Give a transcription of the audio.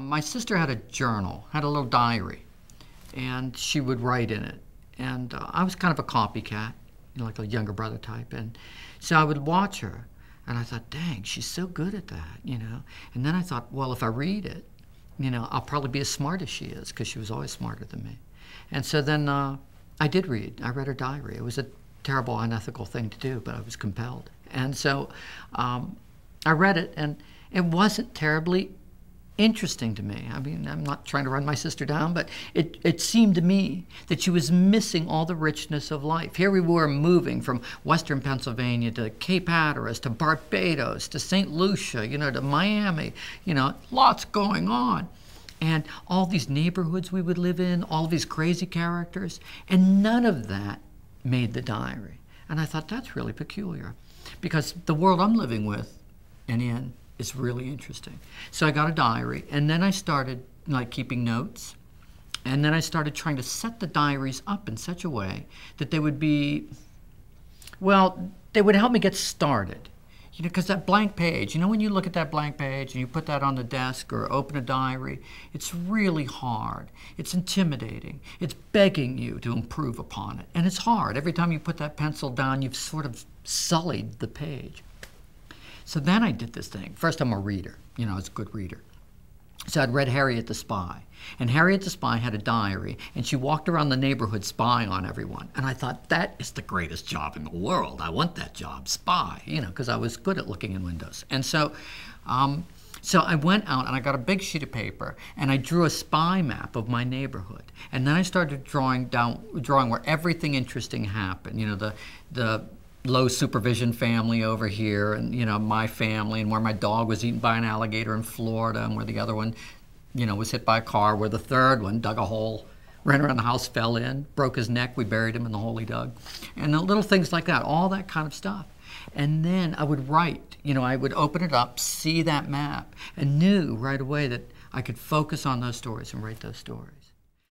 my sister had a journal, had a little diary, and she would write in it. And I was kind of a copycat, you know, like a younger brother type. And so I would watch her, and I thought, dang, she's so good at that, you know. And then I thought, well, if I read it, you know, I'll probably be as smart as she is, because she was always smarter than me. And so then I did read. I read her diary. It was a terrible, unethical thing to do, but I was compelled. And so I read it, and it wasn't terribly interesting to me. I mean, I'm not trying to run my sister down, but it seemed to me that she was missing all the richness of life. Here we were moving from Western Pennsylvania to Cape Hatteras to Barbados to St. Lucia, you know, to Miami, you know, lots going on. And all these neighborhoods we would live in, all these crazy characters, and none of that made the diary. And I thought, that's really peculiar, because the world I'm living with and in is really interesting. So I got a diary, and then I started like keeping notes, and then I started trying to set the diaries up in such a way that they would be, well, they would help me get started. You know, because that blank page, you know, when you look at that blank page and you put that on the desk or open a diary, it's really hard. It's intimidating. It's begging you to improve upon it. And it's hard. Every time you put that pencil down, you've sort of sullied the page. So then I did this thing. First, I'm a reader. You know, I was a good reader. So I'd read Harriet the Spy. And Harriet the Spy had a diary, and she walked around the neighborhood spying on everyone. And I thought, that is the greatest job in the world. I want that job, spy, you know, because I was good at looking in windows. And so, so I went out and I got a big sheet of paper, and I drew a spy map of my neighborhood. And then I started drawing where everything interesting happened. You know, the low supervision family over here, and, you know, my family, and where my dog was eaten by an alligator in Florida, and where the other one, you know, was hit by a car, where the third one dug a hole, ran around the house, fell in, broke his neck, we buried him in the hole he dug. And the little things like that, all that kind of stuff. And then I would write, you know, I would open it up, see that map, and knew right away that I could focus on those stories and write those stories.